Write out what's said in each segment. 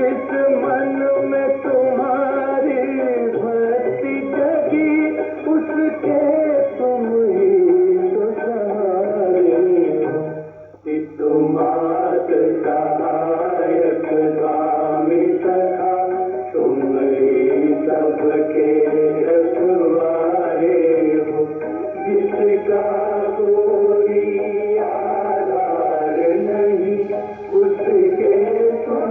जिस मन में तुम्हारी भक्ति जगी उसके तुम ही तो सहारे हो। तुम्हारे सहायक स्वामी सखा तुम ही सबके रखवारे हो। जिसका कोई आधार नहीं उसके तुम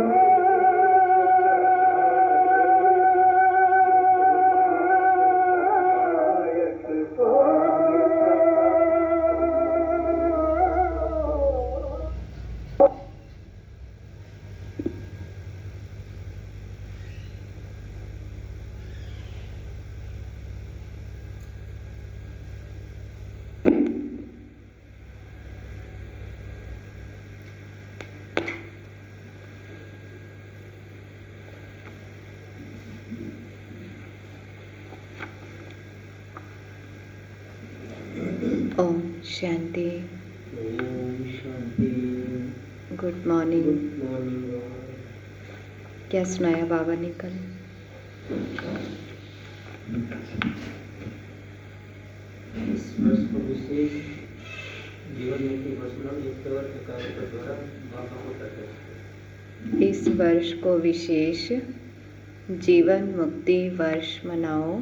ओम शांति। Good morning. क्या सुनाया बाबा ने कल? इस वर्ष को विशेष जीवन मुक्ति घोषणा एकाग्रता द्वारा बाबा को प्रकट। इस वर्ष को विशेष जीवन मुक्ति वर्ष मनाओ।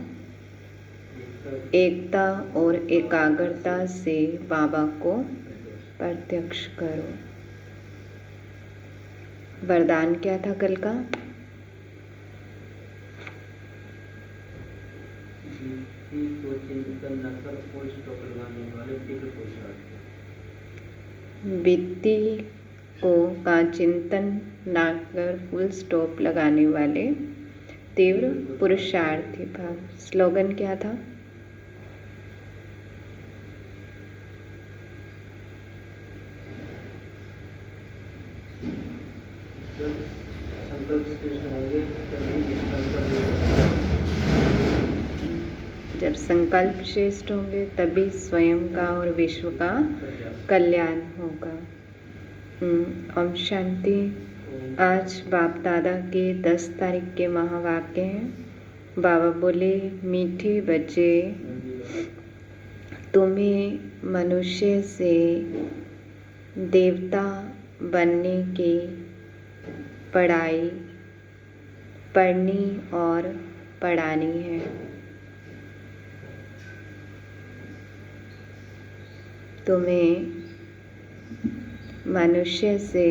एकता और एकाग्रता से बाबा को प्रत्यक्ष करो। वरदान क्या था कल का? वित्ती को का चिंतन ना कर फुल स्टॉप लगाने वाले तीव्र पुरुषार्थी भाव। स्लोगन क्या था? जब संकल्प श्रेष्ठ होंगे तभी स्वयं का और विश्व का कल्याण होगा। ओम शांति। आज बाप दादा के 10 तारीख के महावाक्य हैं। बाबा बोले, मीठे बच्चे, तुम्हें मनुष्य से देवता बनने की पढ़ाई पढ़नी और पढ़ानी है। तुम्हें मनुष्य से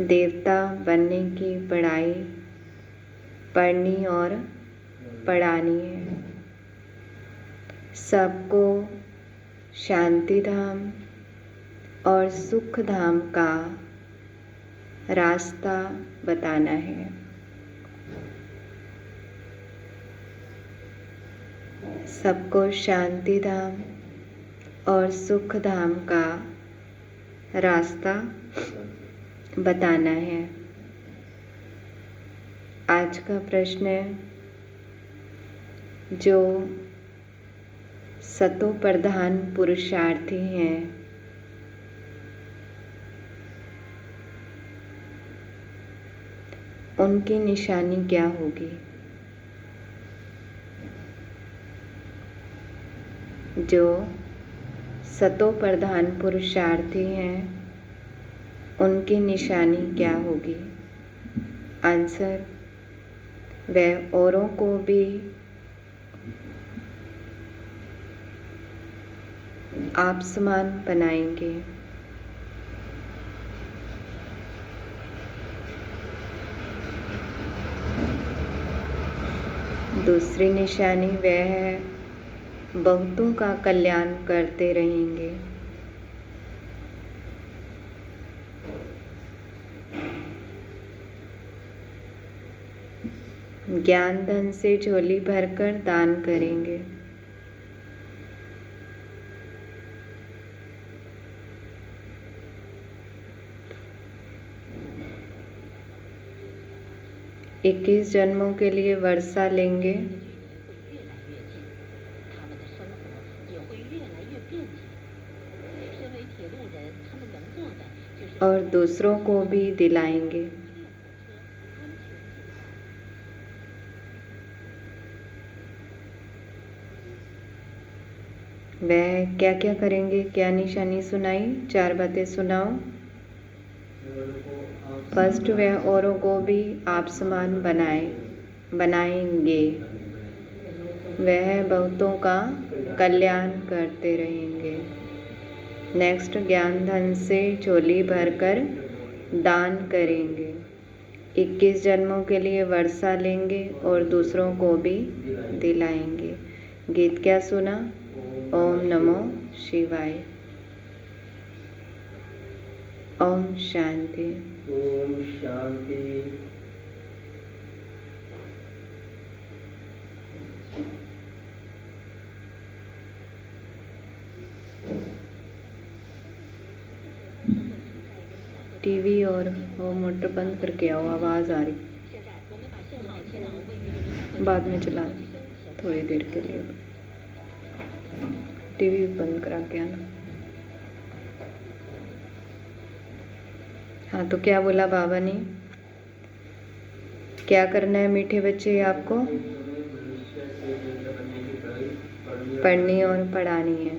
देवता बनने की पढ़ाई पढ़नी और पढ़ानी है। सबको शांति धाम और सुख धाम का रास्ता बताना है। सबको शांति धाम और सुख धाम का रास्ता बताना है। आज का प्रश्न है, जो सतो प्रधान पुरुषार्थी हैं, उनकी निशानी क्या होगी? जो सतो प्रधान पुरुषार्थी हैं, उनकी निशानी क्या होगी? आंसर, वह औरों को भी आप समान बनाएंगे। दूसरी निशानी वह है, बहुतों का कल्याण करते रहेंगे। ज्ञान धन से झोली भरकर दान करेंगे। इक्कीस जन्मों के लिए वर्षा लेंगे। और दूसरों को भी दिलाएंगे। वह क्या क्या करेंगे, क्या निशानी सुनाई, 4 बातें सुनाओ। फर्स्ट, वह औरों को भी आप समान बनाएंगे। वह बहुतों का कल्याण करते रहेंगे। नेक्स्ट, ज्ञान धन से झोली भरकर दान करेंगे। 21 जन्मों के लिए वर्षा लेंगे और दूसरों को भी दिलाएंगे। गीत क्या सुना? ओम नमो शिवाय। ओम शांति। ओम शांति। टीवी और वो मोटर बंद करके आओ, आवाज़ आ रही। बाद में चला थोड़ी देर के लिए। टीवी बंद करा के आना। हाँ, तो क्या बोला बाबा ने? क्या करना है मीठे बच्चे आपको? पढ़नी और पढ़ानी है।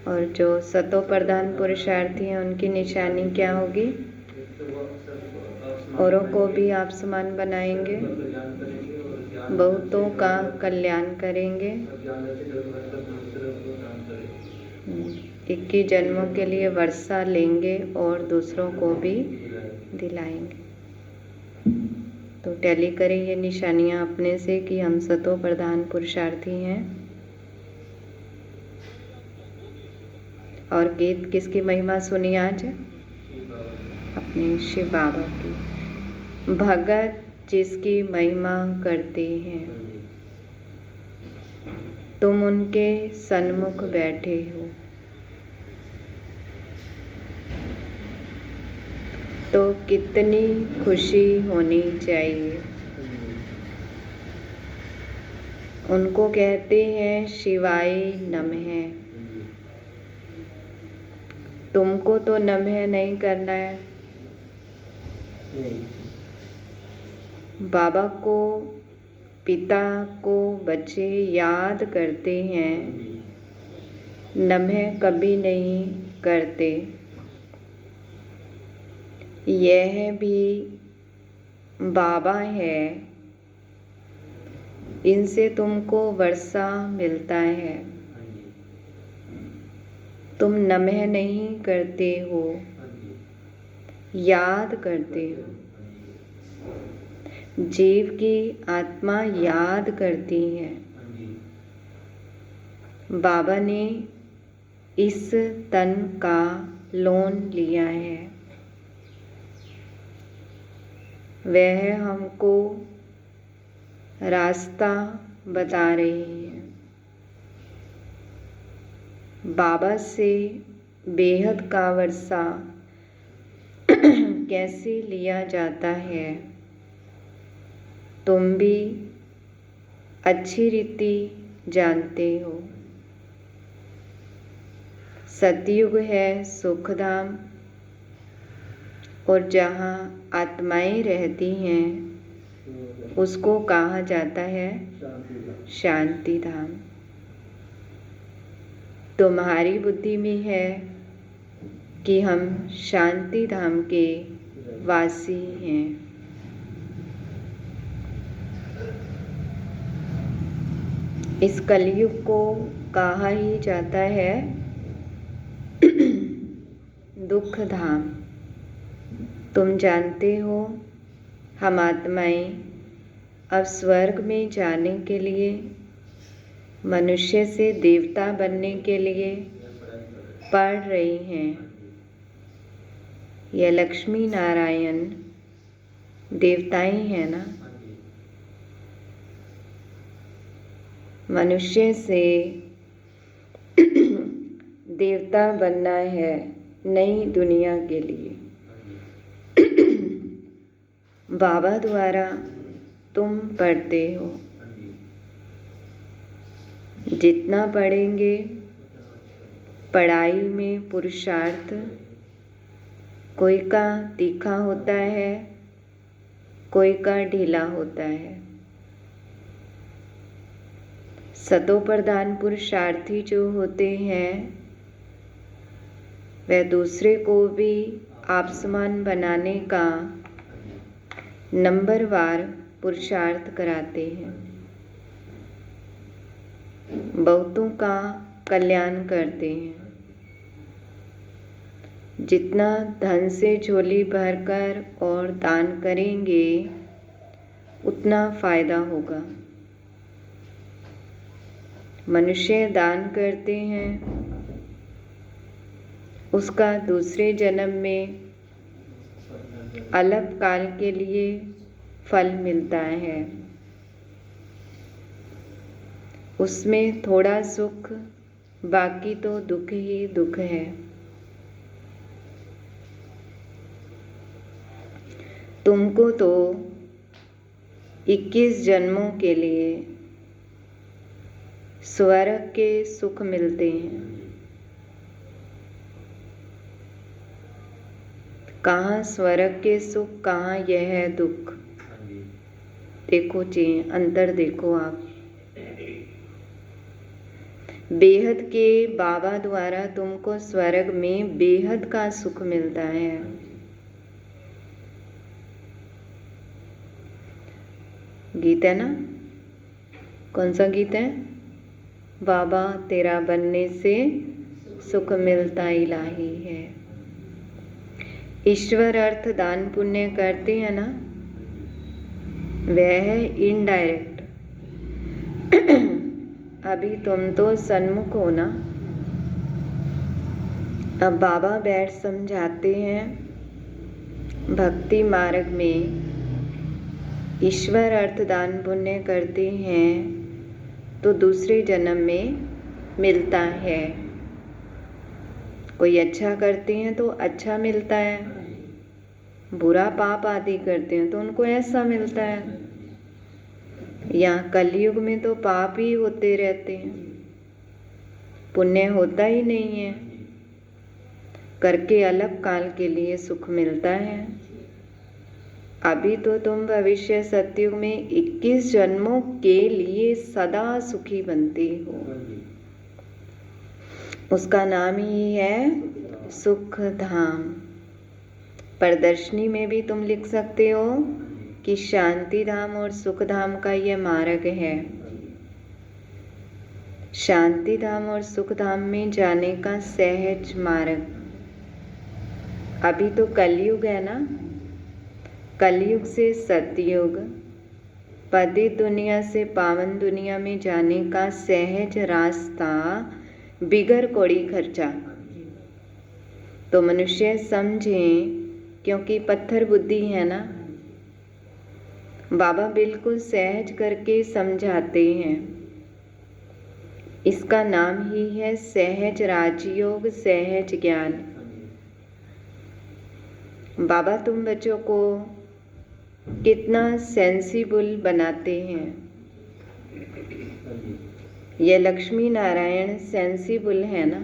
और जो सतो प्रधान पुरुषार्थी हैं उनकी निशानी क्या होगी? औरों को भी आप समान बनाएंगे, बहुतों का कल्याण करेंगे, 21 जन्मों के लिए वर्षा लेंगे और दूसरों को भी दिलाएंगे। तो टैली करें ये निशानियां अपने से कि हम सतो प्रधान पुरुषार्थी हैं। और गीत किसकी महिमा सुनी आज? अपने शिव बाबा की। भगत जिसकी महिमा करते हैं, तुम उनके सन्मुख बैठे हो तो कितनी खुशी होनी चाहिए। उनको कहते हैं शिवाय नमः। तुमको तो नमः नहीं करना है। बाबा को, पिता को बच्चे याद करते हैं, नमः कभी नहीं करते। यह भी बाबा है, इनसे तुमको वर्षा मिलता है। तुम नमः नहीं करते हो, याद करते हो। जीव की आत्मा याद करती है। बाबा ने इस तन का लोन लिया है। वह हमको रास्ता बता रही है। बाबा से बेहद का वर्षा कैसे लिया जाता है, तुम भी अच्छी रीति जानते हो। सतयुग है सुखधाम, और जहाँ आत्माएं रहती हैं उसको कहा जाता है शांति धाम। तुम्हारी बुद्धि में है कि हम शांति धाम के वासी हैं। इस कलयुग को कहा ही जाता है दुख धाम। तुम जानते हो हम आत्माएं अब स्वर्ग में जाने के लिए, मनुष्य से देवता बनने के लिए पढ़ रही हैं। यह लक्ष्मी नारायण देवताएं हैं ना। मनुष्य से देवता बनना है नई दुनिया के लिए। बाबा द्वारा तुम पढ़ते हो। जितना पढ़ेंगे, पढ़ाई में पुरुषार्थ कोई का तीखा होता है, कोई का ढीला होता है। सतो प्रधान पुरुषार्थी जो होते हैं वह दूसरे को भी आप समान बनाने का नंबरवार पुरुषार्थ कराते हैं, बहुतों का कल्याण करते हैं। जितना धन से झोली भरकर और दान करेंगे उतना फायदा होगा। मनुष्य दान करते हैं, उसका दूसरे जन्म में अल्प काल के लिए फल मिलता है। उसमें थोड़ा सुख, बाकी तो दुख ही दुख है। तुमको तो 21 जन्मों के लिए स्वर्ग के सुख मिलते हैं। कहाँ स्वर्ग के सुख, कहाँ यह है दुख। देखो जी, अंतर देखो आप। बेहद के बाबा द्वारा तुमको स्वर्ग में बेहद का सुख मिलता है। गीत है ना, कौन सा गीत है? बाबा तेरा बनने से सुख मिलता इलाही है। ईश्वर अर्थ दान पुण्य करते हैं ना, वह है इनडायरेक्ट। अभी तुम तो सन्मुख हो ना। अब बाबा बैठ समझाते हैं भक्ति मार्ग में ईश्वर अर्थ दान पुण्य करते हैं तो दूसरे जन्म में मिलता है। कोई अच्छा करते हैं तो अच्छा मिलता है, बुरा पाप आदि करते हैं तो उनको ऐसा मिलता है। यहाँ कलयुग में तो पाप ही होते रहते हैं, पुण्य होता ही नहीं है। करके अल्प काल के लिए सुख मिलता है। अभी तो तुम भविष्य सतयुग में 21 जन्मों के लिए सदा सुखी बनते हो। उसका नाम ही है सुख धाम। प्रदर्शनी में भी तुम लिख सकते हो कि शांति धाम और सुख धाम का यह मार्ग है। शांति धाम और सुख धाम में जाने का सहज मार्ग। अभी तो कलयुग है ना, कलयुग से सतयुग, पतित दुनिया से पावन दुनिया में जाने का सहज रास्ता बिगर कोई खर्चा। तो मनुष्य समझें, क्योंकि पत्थर बुद्धि है ना। बाबा बिल्कुल सहज करके समझाते हैं। इसका नाम ही है सहज राजयोग, सहज ज्ञान। बाबा तुम बच्चों को कितना सेंसिबल बनाते हैं। ये लक्ष्मी नारायण सेंसिबल है ना।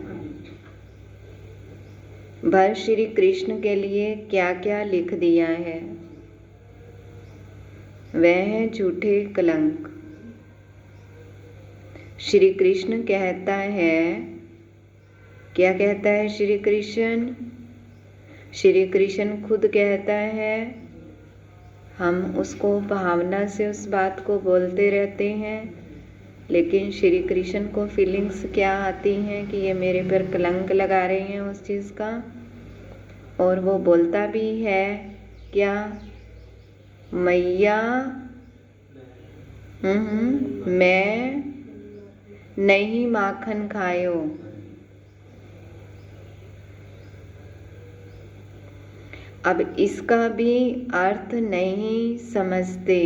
भर श्री कृष्ण के लिए क्या क्या लिख दिया है। वह है झूठे कलंक। श्री कृष्ण कहता है, क्या कहता है श्री कृष्ण? श्री कृष्ण खुद कहता है, हम उसको भावना से उस बात को बोलते रहते हैं, लेकिन श्री कृष्ण को फीलिंग्स क्या आती हैं कि ये मेरे पर कलंक लगा रहे हैं उस चीज़ का। और वो बोलता भी है क्या? मैया मैं नहीं माखन खायो। अब इसका भी अर्थ नहीं समझते।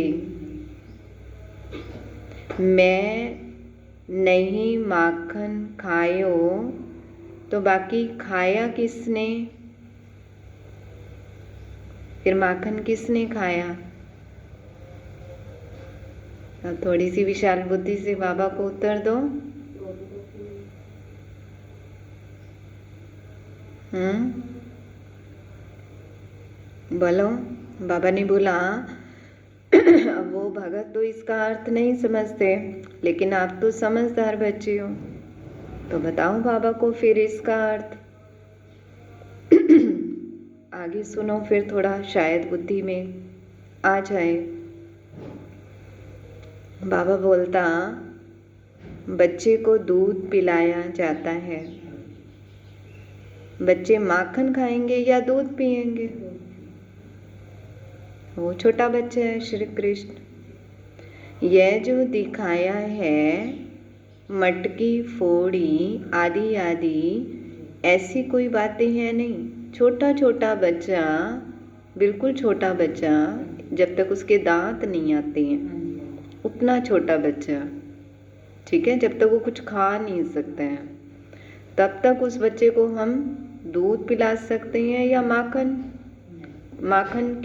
मैं नहीं माखन खायो तो बाकी खाया किसने? फिर माखन किसने खाया? अब थोड़ी सी विशाल बुद्धि से बाबा को उत्तर दो। बोलो। बाबा ने बोला अब वो भगत तो इसका अर्थ नहीं समझते, लेकिन आप तो समझदार बच्चे हो, तो बताओ बाबा को फिर इसका अर्थ। आगे सुनो, फिर थोड़ा शायद बुद्धि में आ जाए। बाबा बोलता, बच्चे को दूध पिलाया जाता है, बच्चे माखन खाएंगे या दूध पिएंगे? वो छोटा बच्चा है श्री कृष्ण। यह जो दिखाया है मटकी फोड़ी आदि आदि, ऐसी कोई बातें हैं नहीं। छोटा छोटा बच्चा, बिल्कुल छोटा बच्चा, जब तक उसके दांत नहीं आते हैं, उतना छोटा बच्चा, ठीक है, जब तक वो कुछ खा नहीं सकता है, तब तक उस बच्चे को हम दूध पिला सकते हैं या माखन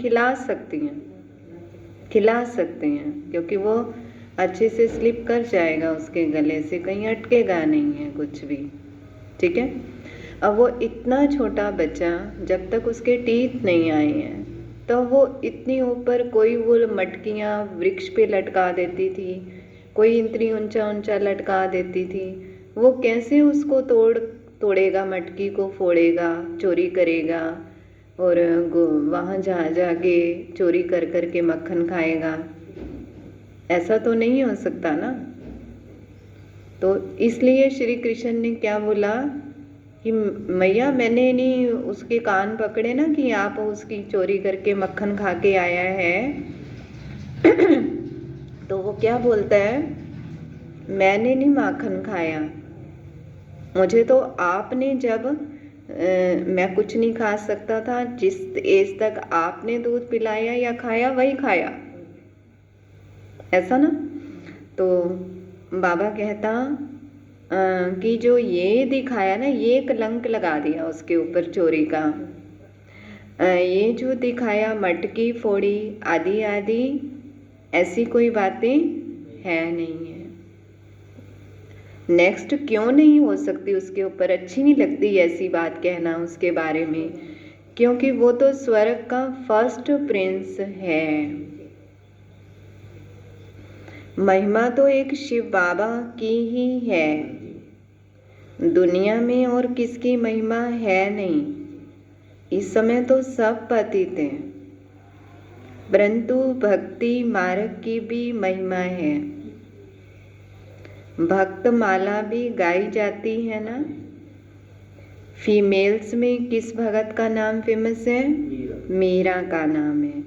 खिला सकते हैं, क्योंकि वो अच्छे से स्लिप कर जाएगा उसके गले से, कहीं अटकेगा नहीं है कुछ भी, ठीक है। अब वो इतना छोटा बच्चा, जब तक उसके टीथ नहीं आए हैं, तो वो इतनी ऊपर, कोई वो मटकियाँ वृक्ष पे लटका देती थी, कोई इतनी ऊंचा ऊंचा लटका देती थी, वो कैसे उसको तोड़ेगा, मटकी को फोड़ेगा, चोरी करेगा और वहाँ जाके चोरी कर के मक्खन खाएगा? ऐसा तो नहीं हो सकता ना। तो इसलिए श्री कृष्ण ने क्या बोला कि मैया, मैंने नहीं उसके कान पकड़े ना कि आप उसकी चोरी करके मक्खन खा के आया है। तो वो क्या बोलता है, मैंने नहीं माखन खाया, मुझे तो आपने, जब मैं कुछ नहीं खा सकता था, जिस एज तक आपने दूध पिलाया या खाया वही खाया, ऐसा ना। तो बाबा कहता कि जो ये दिखाया ना, ये कलंक लगा दिया उसके ऊपर चोरी का। ये जो दिखाया मटकी फोड़ी आदि आदि, ऐसी कोई बातें है नहीं है। नेक्स्ट क्यों नहीं हो सकती उसके ऊपर, अच्छी नहीं लगती ऐसी बात कहना उसके बारे में, क्योंकि वो तो स्वर्ग का फर्स्ट प्रिंस है। महिमा तो एक शिव बाबा की ही है, दुनिया में और किसकी महिमा है नहीं। इस समय तो सब पतित हैं, परंतु भक्ति मार्ग की भी महिमा है। भक्त माला भी गाई जाती है ना। फीमेल्स में किस भगत का नाम फेमस है? मीरा का नाम है।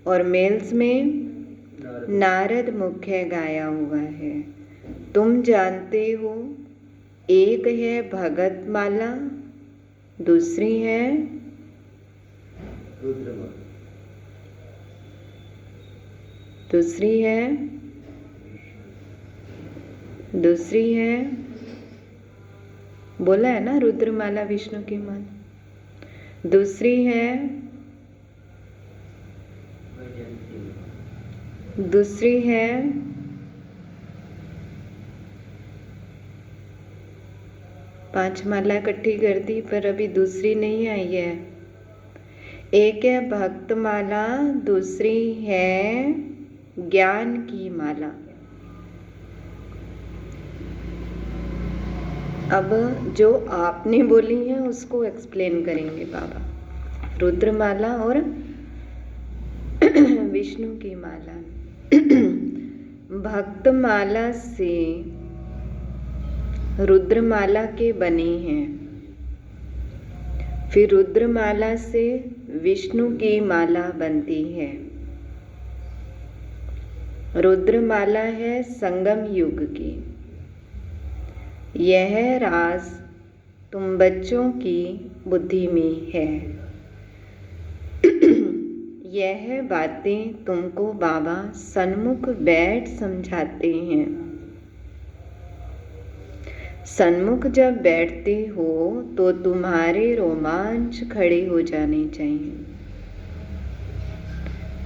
और मेल्स में नारद मुख्य गाया हुआ है। तुम जानते हो, एक है भगत माला, दूसरी है दूसरी है बोला है ना, रुद्रमाला विष्णु की माला। दूसरी है 5 माला इकट्ठी कर दी, पर अभी दूसरी नहीं आई है। एक है भक्त माला, दूसरी है ज्ञान की माला। अब जो आपने बोली है उसको एक्सप्लेन करेंगे बाबा। रुद्रमाला और विष्णु की माला। भक्त माला से रुद्रमाला के बने हैं, फिर रुद्रमाला से विष्णु की माला बनती है। रुद्रमाला है संगम युग की। यह राज तुम बच्चों की बुद्धि में है। यह बातें तुमको बाबा सन्मुख बैठ समझाते हैं। सन्मुख जब बैठते हो तो तुम्हारे रोमांच खड़े हो जाने चाहिए।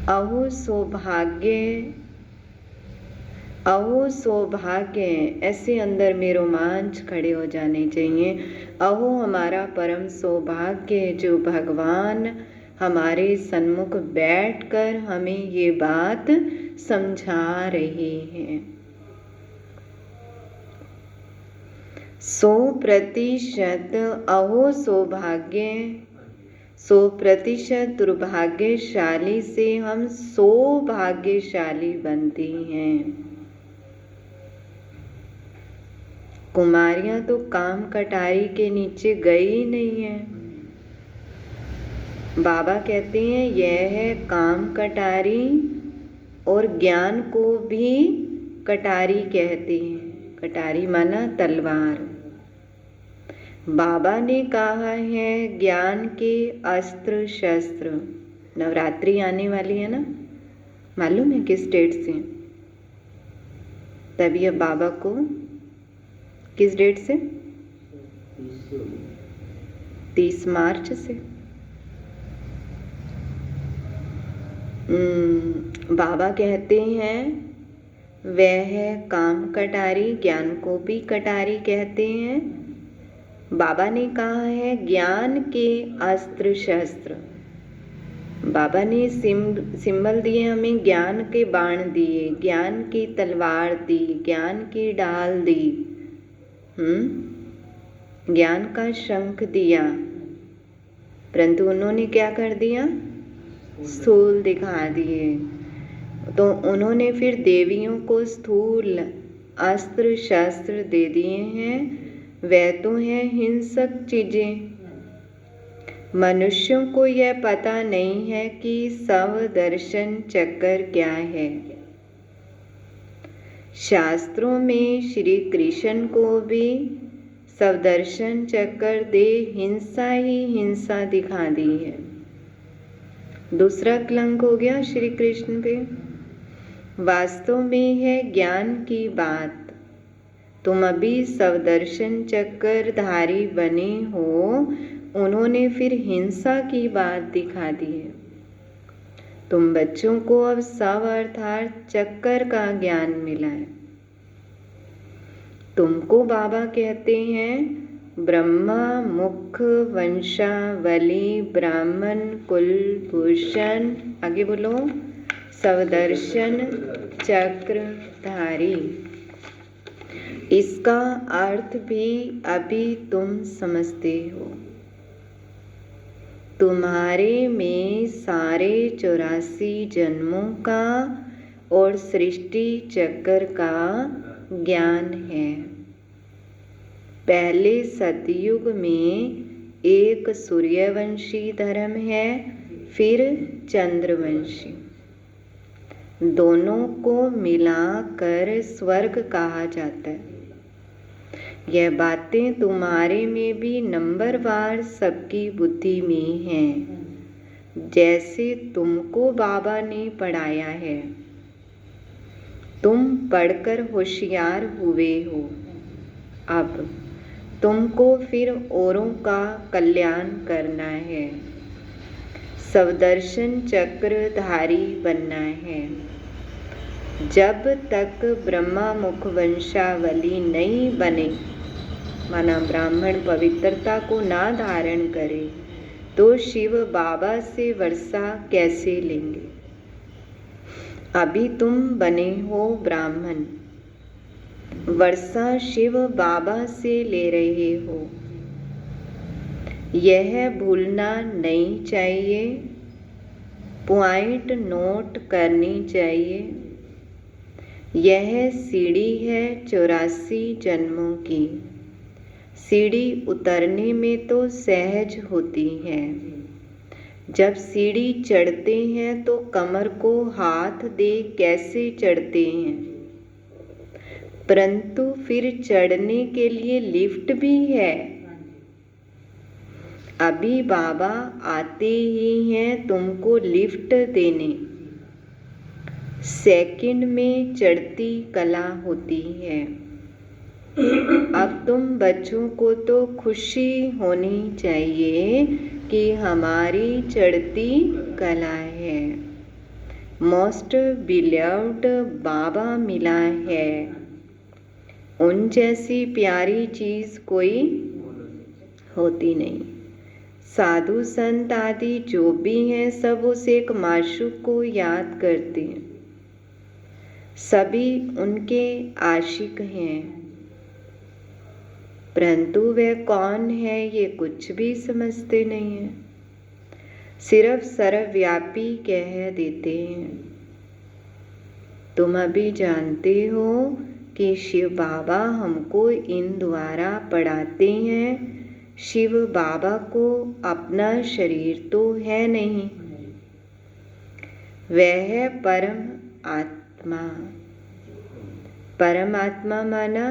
अहो सौभाग्य, ऐसे अंदर में रोमांच खड़े हो जाने चाहिए। अहो हमारा परम सौभाग्य, जो भगवान हमारे सन्मुख बैठकर हमें ये बात समझा रहे हैं। 100% अहो सौभाग्य, 100% दुर्भाग्यशाली से हम सौभाग्यशाली बनते हैं। कुमारियां तो काम कटारी के नीचे गई ही नहीं है। बाबा कहते हैं यह है काम कटारी, और ज्ञान को भी कटारी कहते हैं। कटारी माना तलवार। बाबा ने कहा है ज्ञान के अस्त्र शस्त्र। नवरात्रि आने वाली है ना, मालूम है किस डेट से? तभी अब बाबा को किस डेट से? 30 मार्च से। बाबा कहते हैं वह है काम कटारी, ज्ञान को भी कटारी कहते हैं। बाबा ने कहा है ज्ञान के अस्त्र शस्त्र। बाबा ने सिंबल दिए हमें, ज्ञान के बाण दिए, ज्ञान की तलवार दी, ज्ञान की ढाल दी, ज्ञान का शंख दिया, परंतु उन्होंने क्या कर दिया? स्थूल दिखा दिए। तो उन्होंने फिर देवियों को स्थूल अस्त्र शस्त्र दे दिए हैं। वह तो है हिंसक चीजें। मनुष्यों को यह पता नहीं है कि स्वदर्शन चक्र क्या है। शास्त्रों में श्री कृष्ण को भी स्वदर्शन चक्र दे हिंसा ही हिंसा दिखा दी है। दूसरा कलंक हो गया श्री कृष्ण पे। वास्तव में है ज्ञान की बात। तुम अभी स्वदर्शन चक्रधारी बने हो, उन्होंने फिर हिंसा की बात दिखा दी है। तुम बच्चों को अब स्व अर्थात चक्कर का ज्ञान मिला है। तुमको बाबा कहते हैं ब्रह्मा मुख वंशावली ब्राह्मण कुलभूषण, आगे बोलो, स्वदर्शन चक्रधारी। इसका अर्थ भी अभी तुम समझते हो। तुम्हारे में सारे 84 जन्मों का और सृष्टि चक्र का ज्ञान है। पहले सतयुग में एक सूर्यवंशी धर्म है, फिर चंद्रवंशी। दोनों को मिलाकर स्वर्ग कहा जाता है। यह बातें तुम्हारे में भी नंबरवार सबकी बुद्धि में हैं, जैसे तुमको बाबा ने पढ़ाया है। तुम पढ़कर होशियार हुए हो। अब तुमको फिर औरों का कल्याण करना है, स्वदर्शन चक्रधारी बनना है। जब तक ब्रह्मा मुख वंशावली नहीं बने, माना ब्राह्मण पवित्रता को ना धारण करे, तो शिव बाबा से वर्षा कैसे लेंगे? अभी तुम बने हो ब्राह्मण, वर्षा शिव बाबा से ले रहे हो। यह भूलना नहीं चाहिए, पॉइंट नोट करनी चाहिए। यह सीढ़ी है 84 जन्मों की। सीढ़ी उतरने में तो सहज होती है। जब सीढ़ी चढ़ते हैं तो कमर को हाथ दे कैसे चढ़ते हैं, परंतु फिर चढ़ने के लिए लिफ्ट भी है। अभी बाबा आते ही हैं तुमको लिफ्ट देने। सेकंड में चढ़ती कला होती है। अब तुम बच्चों को तो खुशी होनी चाहिए कि हमारी चढ़ती कला है। मोस्ट बिलव्ड बाबा मिला है। उन जैसी प्यारी चीज कोई होती नहीं। साधु संत आदि जो भी हैं सब उस एक माशूक को याद करते हैं, सभी उनके आशिक हैं, परंतु वह कौन है ये कुछ भी समझते नहीं हैं, सिर्फ सर्वव्यापी कह देते हैं। तुम अभी जानते हो कि शिव बाबा हमको इन द्वारा पढ़ाते हैं। शिव बाबा को अपना शरीर तो है नहीं, वह है परम आत्मा। परमात्मा माना,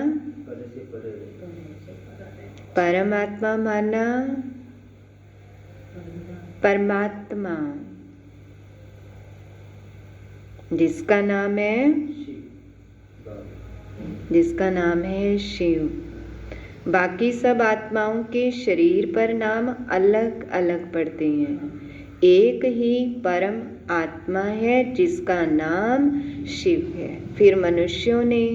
परमात्मा माना परमात्मा, जिसका नाम है, जिसका नाम है शिव। बाकी सब आत्माओं के शरीर पर नाम अलग अलग पड़ते हैं, एक ही परम आत्मा है जिसका नाम शिव है। फिर मनुष्यों ने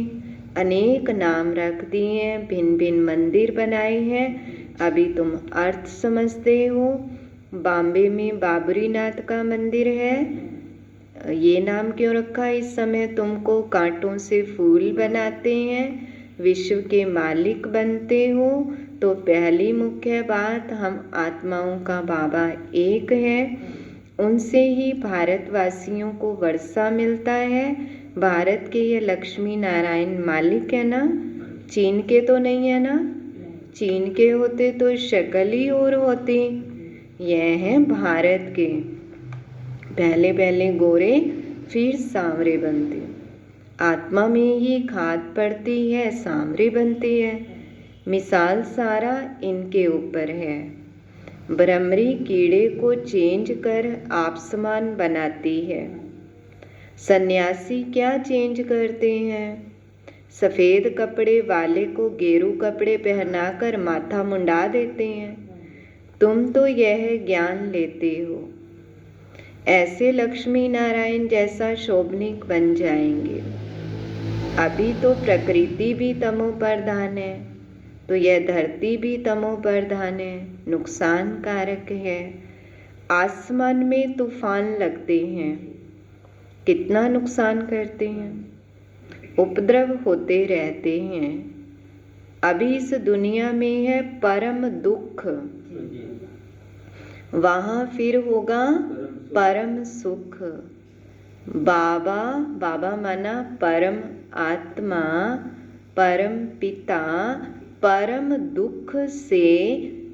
अनेक नाम रख दिए हैं, भिन्न भिन्न मंदिर बनाए हैं। अभी तुम अर्थ समझते हो। बॉम्बे में बाबरी नाथ का मंदिर है, ये नाम क्यों रखा? इस समय तुमको कांटों से फूल बनाते हैं, विश्व के मालिक बनते हो। तो पहली मुख्य बात, हम आत्माओं का बाबा एक है, उनसे ही भारतवासियों को वर्षा मिलता है। भारत के ये लक्ष्मी नारायण मालिक है ना, चीन के तो नहीं है ना, चीन के होते तो शक्ल ही और होती। यह है भारत के, पहले पहले गोरे फिर सांवरे बनते, आत्मा में ही खाद पड़ती है, सांवरे बनती है। मिसाल सारा इनके ऊपर है। भ्रमरी कीड़े को चेंज कर आप समान बनाती है। सन्यासी क्या चेंज करते हैं? सफ़ेद कपड़े वाले को गेरू कपड़े पहनाकर माथा मुंडा देते हैं। तुम तो यह ज्ञान लेते हो, ऐसे लक्ष्मी नारायण जैसा शोभनिक बन जाएंगे। अभी तो प्रकृति भी तमो प्रधान है, तो यह धरती भी तमो प्रधान है, नुकसान कारक है। आसमान में तूफान लगते हैं, कितना नुकसान करते हैं, उपद्रव होते रहते हैं। अभी इस दुनिया में है परम दुख, वहाँ फिर होगा परम सुख। बाबा, बाबा माना परम आत्मा, परम पिता परम दुख से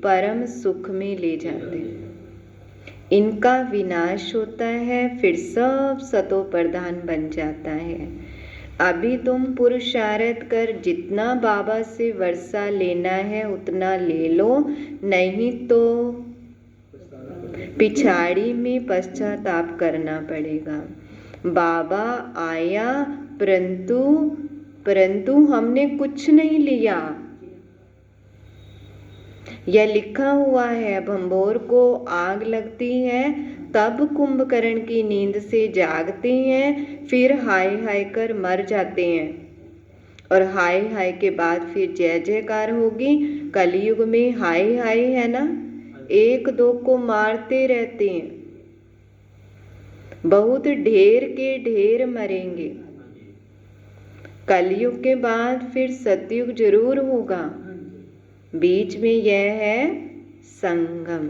परम सुख में ले जाते हैं। इनका विनाश होता है, फिर सब सतो प्रधान बन जाता है। अभी तुम पुरुषार्थ कर जितना बाबा से वर्षा लेना है उतना ले लो, नहीं तो पिछाड़ी में पश्चाताप करना पड़ेगा। बाबा आया परंतु हमने कुछ नहीं लिया। यह लिखा हुआ है, भंबोर को आग लगती है तब कुंभकर्ण की नींद से जागते हैं, फिर हाय हाय कर मर जाते हैं, और हाय हाय के बाद फिर जय जयकार होगी। कलयुग में हाय हाय है ना, एक दो को मारते रहते हैं, बहुत ढेर के ढेर मरेंगे। कलयुग के बाद फिर सतयुग जरूर होगा, बीच में यह है संगम,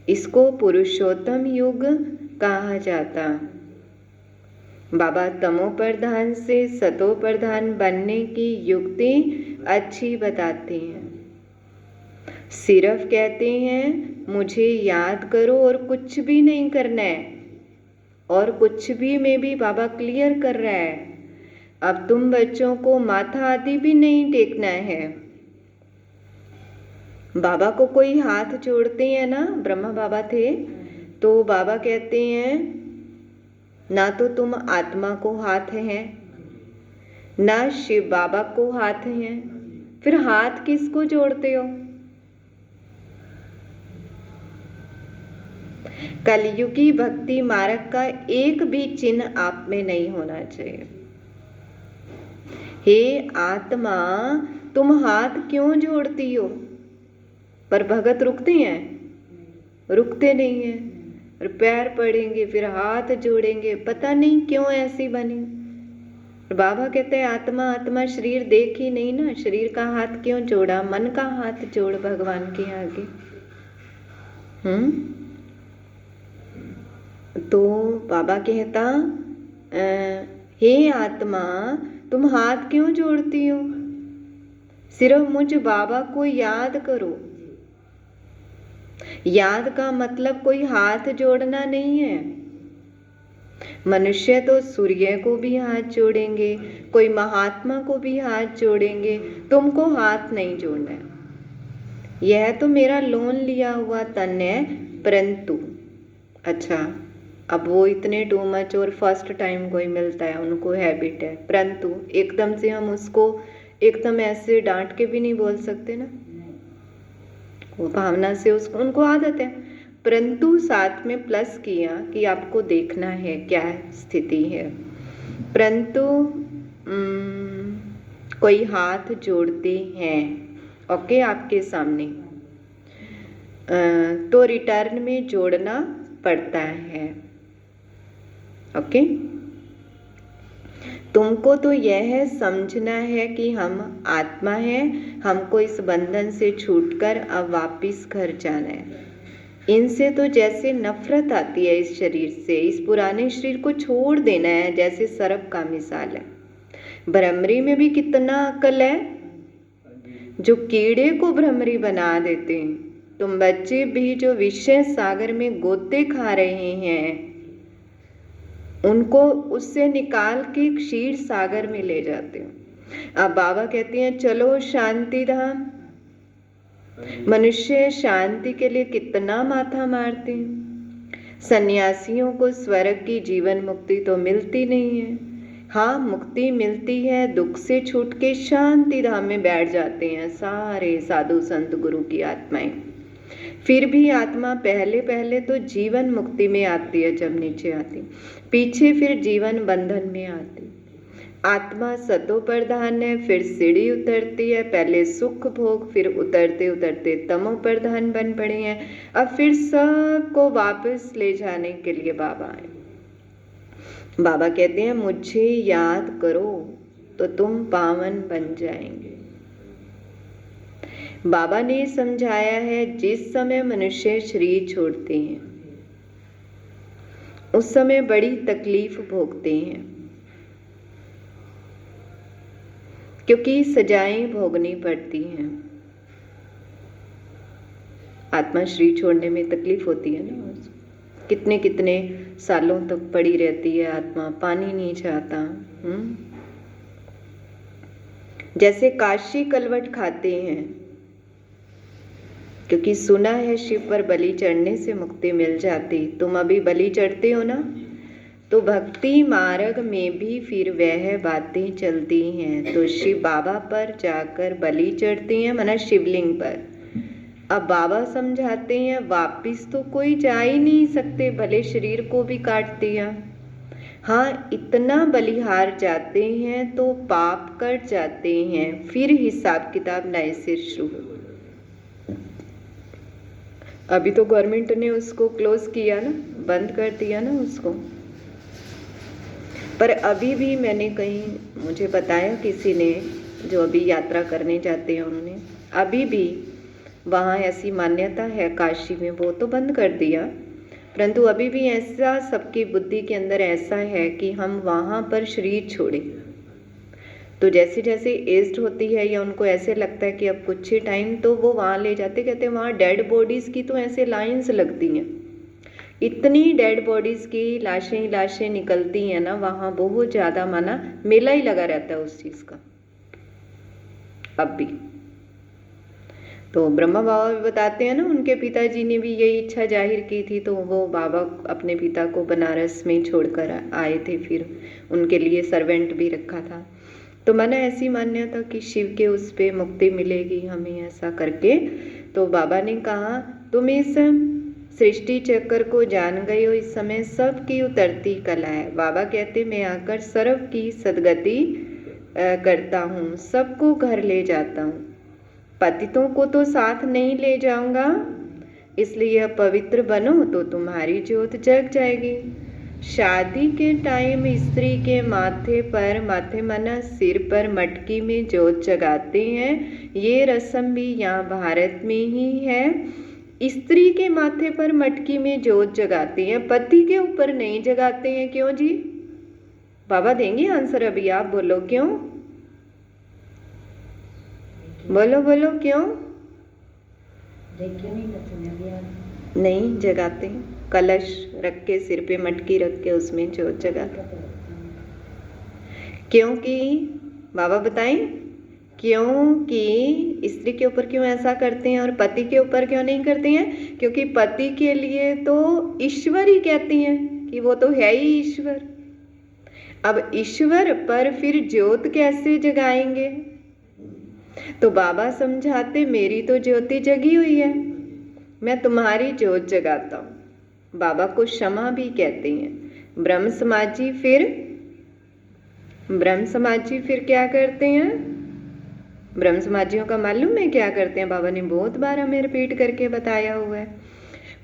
इसको पुरुषोत्तम युग कहा जाता। बाबा तमो प्रधान से सतो प्रधान बनने की युक्ति अच्छी बताते हैं। सिर्फ कहते हैं मुझे याद करो और कुछ भी नहीं करना है, और कुछ भी में भी बाबा क्लियर कर रहा है। अब तुम बच्चों को माथा आदि भी नहीं टेकना है। बाबा को कोई हाथ जोड़ते हैं ना, ब्रह्मा बाबा थे तो बाबा कहते हैं ना तो तुम आत्मा को हाथ हैं, ना शिव बाबा को हाथ हैं, फिर हाथ किसको जोड़ते हो? कलयुगी भक्ति मार्ग का एक भी चिन्ह आप में नहीं होना चाहिए। हे आत्मा, तुम हाथ क्यों जोड़ती हो? पर भगत रुकते हैं, रुकते नहीं है, और पैर पड़ेंगे, फिर हाथ जोड़ेंगे, पता नहीं क्यों ऐसी बनी। बाबा कहते हैं आत्मा आत्मा शरीर देख ही नहीं ना, शरीर का हाथ क्यों जोड़ा, मन का हाथ जोड़ भगवान के आगे। तो बाबा कहता हे आत्मा तुम हाथ क्यों जोड़ती हो, सिर्फ मुझ बाबा को याद करो। याद का मतलब कोई हाथ जोड़ना नहीं है। मनुष्य तो सूर्य को भी हाथ जोड़ेंगे, कोई महात्मा को भी हाथ जोड़ेंगे, तुमको हाथ नहीं जोड़ना है। यह तो मेरा लोन लिया हुआ तन है, परंतु अच्छा अब वो इतने टू मच और फर्स्ट टाइम कोई मिलता है, उनको हैबिट है, परंतु एकदम से हम उसको एकदम ऐसे डांट के भी नहीं बोल सकते ना, वो भावना से उसको उनको आदत है। परंतु साथ में प्लस किया कि आपको देखना है क्या स्थिति है। परंतु कोई हाथ जोड़ते हैं ओके आपके सामने, तो रिटर्न में जोड़ना पड़ता है। ओके तुमको तो यह समझना है कि हम आत्मा है, हमको इस बंधन से छूटकर अब वापिस घर जाना है। इनसे तो जैसे नफरत आती है इस शरीर से, इस पुराने शरीर को छोड़ देना है, जैसे सर्प का मिसाल है। भ्रमरी में भी कितना अकल है, जो कीड़े को भ्रमरी बना देते हैं। तुम बच्चे भी जो विषय सागर में गोते खा रहे हैं, उनको उससे निकाल के क्षीर सागर में ले जाते हो। अब बाबा कहते हैं चलो शांति धाम। मनुष्य शांति के लिए कितना माथा मारते हैं। सन्यासियों को स्वर्ग की जीवन मुक्ति तो मिलती नहीं है। हाँ मुक्ति मिलती है, दुख से छूट के शांति धाम में बैठ जाते हैं सारे साधु संत गुरु की आत्माएं। फिर भी आत्मा पहले पहले तो जीवन मुक्ति में आती है, जब नीचे आती, पीछे फिर जीवन बंधन में आती। आत्मा सतो प्रधान है, फिर सीढ़ी उतरती है, पहले सुख भोग, फिर उतरते उतरते तमो प्रधान बन पड़े हैं। अब फिर सबको वापस ले जाने के लिए बाबा आए। बाबा कहते हैं मुझे याद करो तो तुम पावन बन जाएंगे। बाबा ने समझाया है जिस समय मनुष्य शरीर छोड़ते हैं उस समय बड़ी तकलीफ भोगते हैं, क्योंकि सजाएं भोगनी पड़ती हैं। आत्मा शरीर छोड़ने में तकलीफ होती है ना, कितने कितने सालों तक पड़ी रहती है आत्मा, पानी नहीं चाहता। जैसे काशी कलवट खाते हैं, क्योंकि सुना है शिव पर बलि चढ़ने से मुक्ति मिल जाती। तुम अभी बलि चढ़ते हो ना, तो भक्ति मार्ग में भी फिर वह बातें चलती हैं। तो शिव बाबा पर जाकर बलि चढ़ते हैं, माना शिवलिंग पर। अब बाबा समझाते हैं वापिस तो कोई जा ही नहीं सकते, भले शरीर को भी काट दिया। हाँ इतना बलिहार जाते हैं तो पाप कट जाते हैं, फिर हिसाब किताब नए से शुरू। अभी तो गवर्नमेंट ने उसको क्लोज किया ना, बंद कर दिया ना उसको। पर अभी भी मैंने कहीं मुझे बताया किसी ने, जो अभी यात्रा करने जाते हैं, उन्होंने अभी भी वहाँ ऐसी मान्यता है काशी में, वो तो बंद कर दिया, परंतु अभी भी ऐसा सबकी बुद्धि के अंदर ऐसा है कि हम वहाँ पर शरीर छोड़ें। तो जैसे जैसे एज्ड होती है या उनको ऐसे लगता है कि अब कुछ ही टाइम, तो वो वहाँ ले जाते, कहते हैं वहाँ डेड बॉडीज़ की तो ऐसे लाइंस लगती हैं, इतनी डेड बॉडीज़ की लाशें निकलती हैं ना वहाँ, बहुत ज़्यादा माना मेला ही लगा रहता है उस चीज़ का अब भी। तो ब्रह्मा बाबा भी बताते हैं ना, उनके पिताजी ने भी यही इच्छा जाहिर की थी, तो वो बाबा अपने पिता को बनारस में छोड़कर आए थे, फिर उनके लिए सर्वेंट भी रखा था। तो माना ऐसी मान्यता कि शिव के उस पे मुक्ति मिलेगी हमें, ऐसा करके। तो बाबा ने कहा तुम इस सृष्टि चक्र को जान गए हो, इस समय सबकी उतरती कला है। बाबा कहते मैं आकर सर्व की सदगति करता हूँ, सबको घर ले जाता हूँ। पतितों को तो साथ नहीं ले जाऊंगा, इसलिए अब पवित्र बनो तो तुम्हारी ज्योत जग जाएगी। शादी के टाइम स्त्री के माथे माना सिर पर मटकी में ज्योत जगाते हैं। ये रस्म भी यहाँ भारत में ही है। स्त्री के माथे पर मटकी में ज्योत जगाते हैं, पति के ऊपर नहीं जगाते हैं। क्यों जी? बाबा देंगे आंसर, अभी आप बोलो क्यों? बोलो बोलो क्यों नहीं जगाते? कलश रख के, सिर पे मटकी रख के उसमें ज्योत जगाते। क्योंकि बाबा बताएं, क्योंकि स्त्री के ऊपर क्यों ऐसा करते हैं और पति के ऊपर क्यों नहीं करते हैं? क्योंकि पति के लिए तो ईश्वर ही कहते हैं कि वो तो है ही ईश्वर। अब ईश्वर पर फिर ज्योत कैसे जगाएंगे? तो बाबा समझाते, मेरी तो ज्योति जगी हुई है, मैं तुम्हारी ज्योत जगाता हूँ। बाबा को क्षमा भी कहते हैं। ब्रह्म समाजी फिर क्या करते हैं? ब्रह्म समाजियों का मालूम है क्या करते हैं? बाबा ने बहुत बार हमें रिपीट करके बताया हुआ है।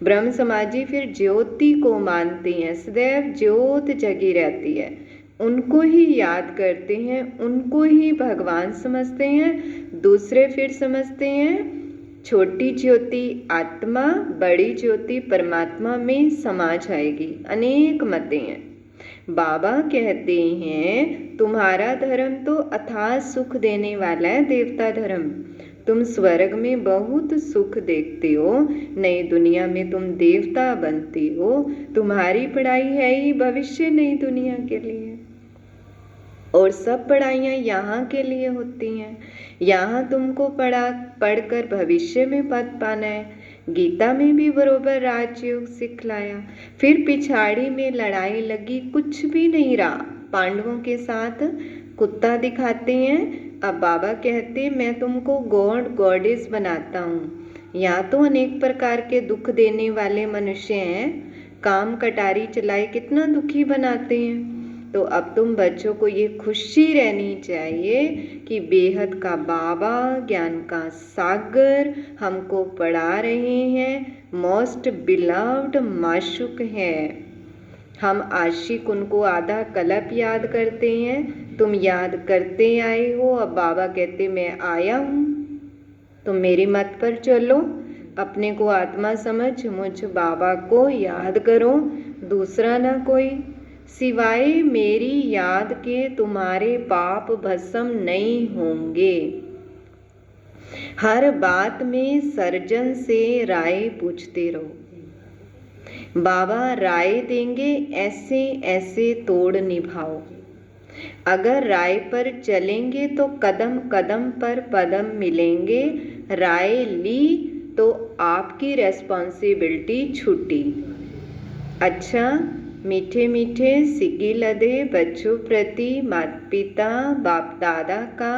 ब्रह्म समाजी फिर ज्योति को मानते हैं, सदैव ज्योत जगी रहती है, उनको ही याद करते हैं, उनको ही भगवान समझते हैं। दूसरे फिर समझते हैं छोटी ज्योति आत्मा, बड़ी ज्योति परमात्मा में समा जाएगी। अनेक मतें हैं। बाबा कहते हैं तुम्हारा धर्म तो अथाह सुख देने वाला है, देवता धर्म। तुम स्वर्ग में बहुत सुख देखते हो, नई दुनिया में तुम देवता बनते हो। तुम्हारी पढ़ाई है ही भविष्य नई दुनिया के लिए, और सब पढ़ाइयाँ यहाँ के लिए होती हैं। यहाँ तुमको पढ़कर भविष्य में पद पाना है। गीता में भी बरोबर राजयोग सिखलाया। फिर पिछाड़ी में लड़ाई लगी, कुछ भी नहीं रहा। पांडवों के साथ कुत्ता दिखाते हैं। अब बाबा कहते मैं तुमको गॉड गॉडेस बनाता हूँ। यहाँ तो अनेक प्रकार के दुख देने वाले मनुष्य हैं, काम कटारी चलाए कितना दुखी बनाते हैं। तो अब तुम बच्चों को ये खुशी रहनी चाहिए कि बेहद का बाबा, ज्ञान का सागर हमको पढ़ा रहे हैं। मोस्ट बिलव्ड माशुक है। हम आशिक उनको आधा कल्प याद करते हैं। तुम याद करते आए हो, अब बाबा कहते मैं आया हूँ, तुम मेरी मत पर चलो। अपने को आत्मा समझ मुझ बाबा को याद करो, दूसरा ना कोई। सिवाय मेरी याद के तुम्हारे पाप भस्म नहीं होंगे। हर बात में सर्जन से राय पूछते रहो। बाबा राय देंगे, ऐसे ऐसे तोड़ निभाओ। अगर राय पर चलेंगे तो कदम कदम पर पदम मिलेंगे। राय ली तो आपकी रेस्पॉन्सिबिलिटी छूटी। अच्छा, मीठे मीठे सिक्की लदे बच्चों प्रति माता पिता बाप दादा का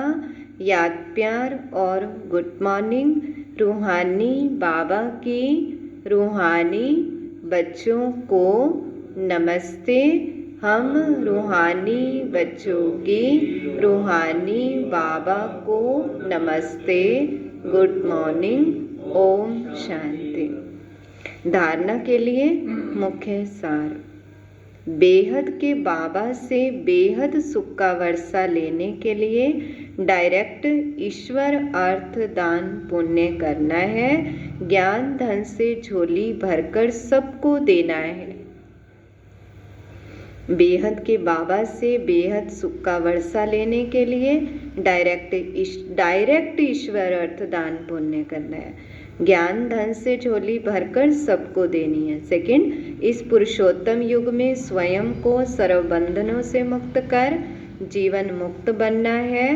याद प्यार और गुड मॉर्निंग। रूहानी बाबा की रूहानी बच्चों को नमस्ते। हम रूहानी बच्चों की रूहानी बाबा को नमस्ते, गुड मॉर्निंग, ओम शांति। धारणा के लिए मुख्य सार। बेहद के बाबा से बेहद सुख का वर्षा लेने के लिए डायरेक्ट ईश्वर अर्थ दान पुण्य करना है। ज्ञान धन से झोली भरकर सबको देना है। बेहद के बाबा से बेहद सुख का वर्षा लेने के लिए डायरेक्ट ईश्वर अर्थ दान पुण्य करना है। ज्ञान धन से झोली भरकर सबको देनी है। सेकंड, इस पुरुषोत्तम युग में स्वयं को सर्व बंधनों से मुक्त कर जीवन मुक्त बनना है।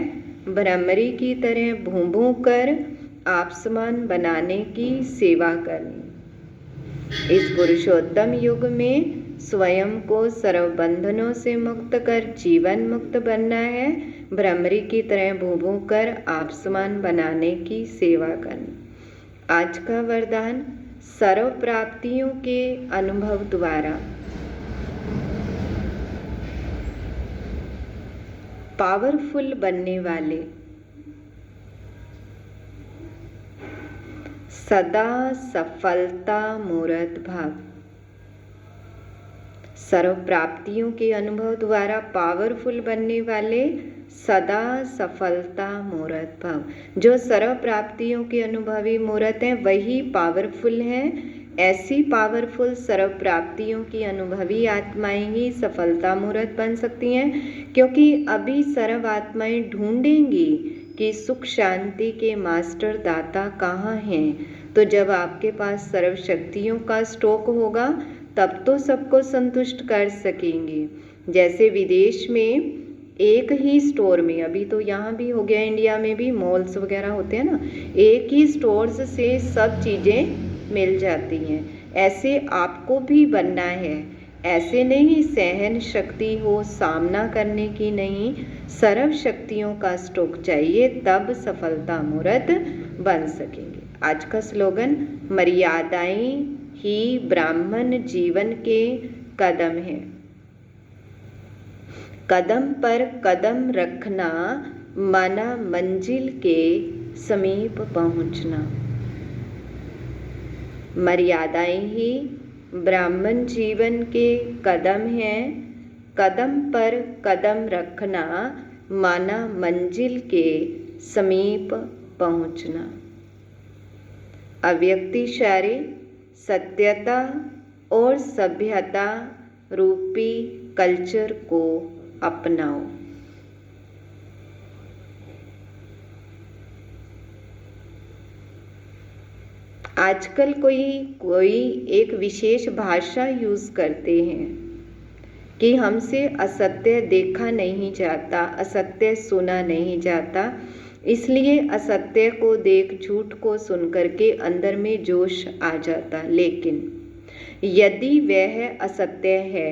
ब्रह्मरी की तरह भूं भूं कर आप समान बनाने की सेवा करनी। इस पुरुषोत्तम युग में स्वयं को सर्व बंधनों से मुक्त कर जीवन मुक्त बनना है। ब्रह्मरी की तरह भूं भूं कर आप समान बनाने की सेवा करनी। आज का वरदान, सर्व प्राप्तियों के अनुभव द्वारा पावरफुल बनने वाले सदा सफलता मूर्त भाव। सर्व प्राप्तियों के अनुभव द्वारा पावरफुल बनने वाले सदा सफलता मूर्त भाव। जो सर्व प्राप्तियों के अनुभवी मूर्त हैं वही पावरफुल हैं। ऐसी पावरफुल सर्व प्राप्तियों की अनुभवी आत्माएं ही सफलता मूर्त बन सकती हैं, क्योंकि अभी सर्व आत्माएं ढूंढेंगी कि सुख शांति के मास्टर दाता कहाँ हैं। तो जब आपके पास सर्व शक्तियों का स्टॉक होगा तब तो सबको संतुष्ट कर सकेंगे। जैसे विदेश में एक ही स्टोर में, अभी तो यहाँ भी हो गया, इंडिया में भी मॉल्स वगैरह होते हैं ना, एक ही स्टोर्स से सब चीज़ें मिल जाती हैं। ऐसे आपको भी बनना है। ऐसे नहीं सहन शक्ति हो, सामना करने की नहीं, सर्व शक्तियों का स्टॉक चाहिए, तब सफलता मूर्त बन सकेंगे। आज का स्लोगन, मर्यादाएं ही ब्राह्मण जीवन के कदम है। कदम पर कदम रखना, माना मंजिल के समीप पहुंचना। मर्यादाएं ही ब्राह्मण जीवन के कदम हैं। कदम पर कदम रखना, माना मंजिल के समीप पहुंचना। अव्यक्तिशाली सत्यता और सभ्यता रूपी कल्चर को अपनाओ। आजकल कोई एक विशेष भाषा यूज करते हैं कि हमसे असत्य देखा नहीं जाता, असत्य सुना नहीं जाता, इसलिए असत्य को देख, झूठ को सुन करके अंदर में जोश आ जाता। लेकिन यदि वह असत्य है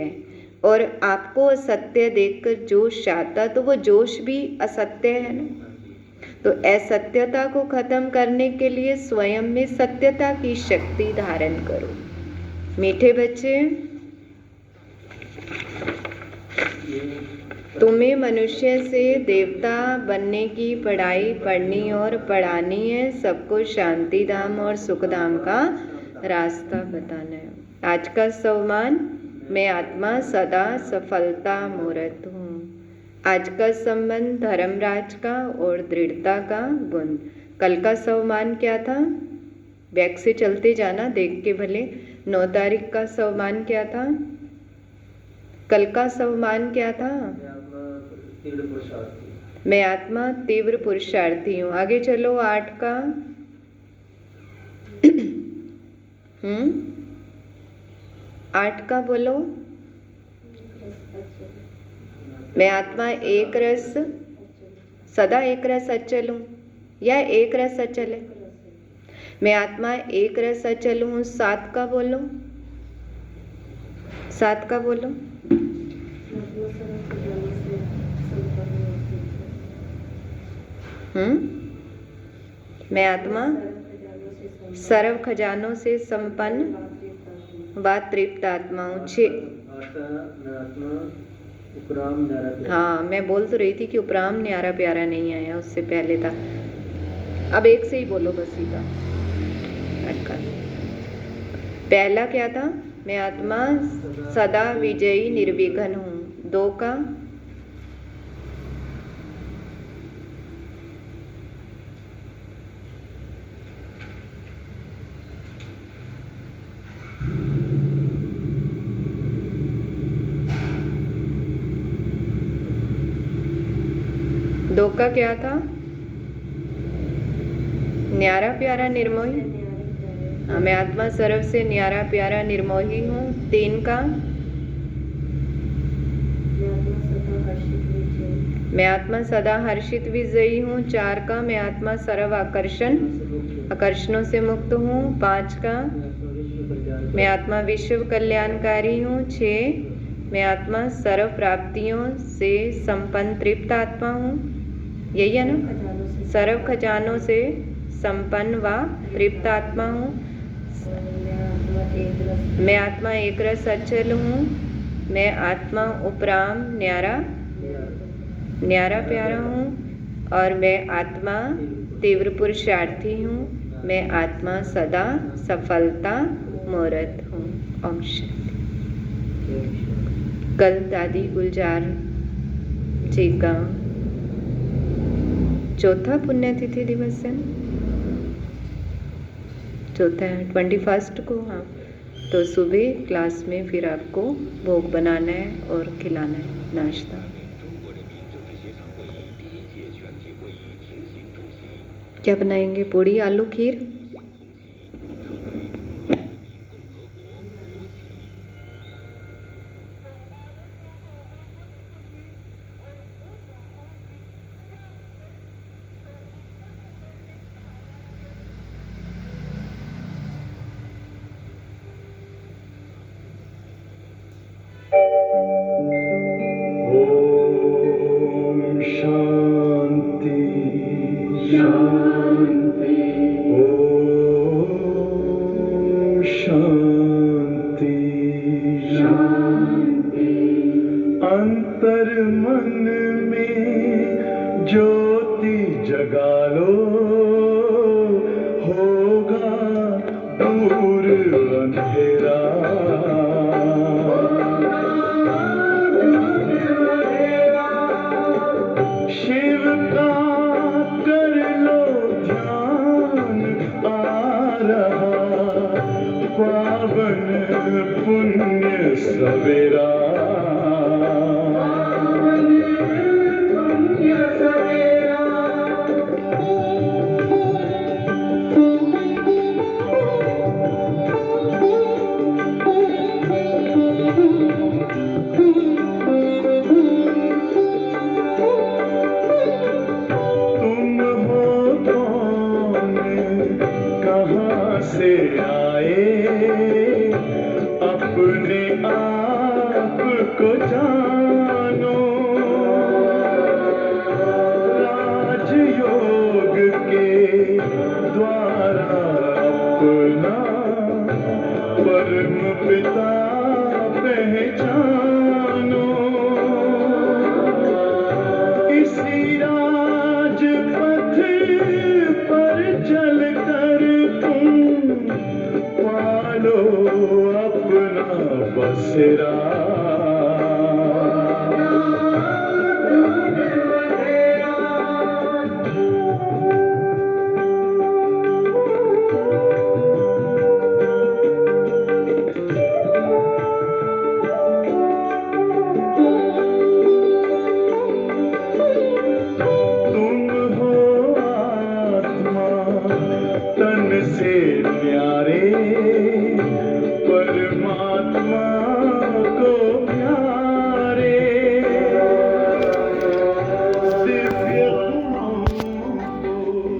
और आपको असत्य देखकर जोश आता, तो वो जोश भी असत्य है ना। तो असत्यता को खत्म करने के लिए स्वयं में सत्यता की शक्ति धारण करो। मीठे बच्चे, तुम्हें मनुष्य से देवता बनने की पढ़ाई पढ़नी और पढ़ानी है। सबको शांति धाम और सुख धाम का रास्ता बताना है। आज का सम्मान, मैं आत्मा सदा सफलता मूर्त हूँ। आज का संबंध धर्मराज का और दृढ़ता का गुण। कल का सम्मान क्या था? बैक से चलते जाना, देख के भले। 9 तारीख का सम्मान क्या था? कल का सम्मान क्या था? मैं आत्मा तीव्र पुरुषार्थी हूँ। आगे चलो 8 का 8 का बोलो। मैं आत्मा एक रस, सदा एक रस अचल हूँ, या एक रस अचल है? मैं आत्मा एक रस अचल हूँ। 7 का बोलो, 7 का बोलो। मैं आत्मा सर्व खजानों से संपन्न व तृप्त आत्मा हूँ। 6 हाँ, मैं बोल तो रही थी कि उपराम न्यारा प्यारा नहीं आया, उससे पहले था। अब एक से ही बोलो बस सीधा। पहला क्या था? मैं आत्मा सदा विजयी निर्विघ्न हूँ। 2 का का क्या था? न्यारा प्यारा निर्मोही। हाँ, मैं आत्मा सर्व से न्यारा प्यारा निर्मोही हूँ। 3 का मैं आत्मा सदा हर्षित विजयी हूँ। 4 का मैं आत्मा सर्व आकर्षणों से मुक्त हूँ। 5 का मैं आत्मा विश्व कल्याणकारी हूँ। 6 मैं आत्मा सर्व प्राप्तियों से संपन्न तृप्त आत्मा हूँ। यही है ना? सर्व खजानों से संपन्न व तृप्त आत्मा हूँ। मैं आत्मा एक रस अचल हूँ। मैं आत्मा उपराम न्यारा प्यारा हूँ। और मैं आत्मा तीव्र पुरुषार्थी हूँ। मैं आत्मा सदा सफलता मूर्त हूँ। ओम शांति। कल दादी गुलजार जी का चौथा पुण्यतिथि दिवस है, चौथा है 21 को। हाँ, तो सुबह क्लास में फिर आपको भोग बनाना है और खिलाना है नाश्ता। क्या बनाएंगे? पूड़ी, आलू, खीर? ओम शांति शांति। ओम शांति शांति। अंतर मन में ज्योति जगा लो, होगा दूर अंधेरा। शिव का कर लो ध्यान, आ रहा पावन पुण्य सवेरा। तुम हो कौन, कहाँ से आए, अपने आप को जानो। राजयोग के द्वारा अपना परम पिता पहचानो। इसी राजपथ पर चलकर तुम पालो अपना बसेरा।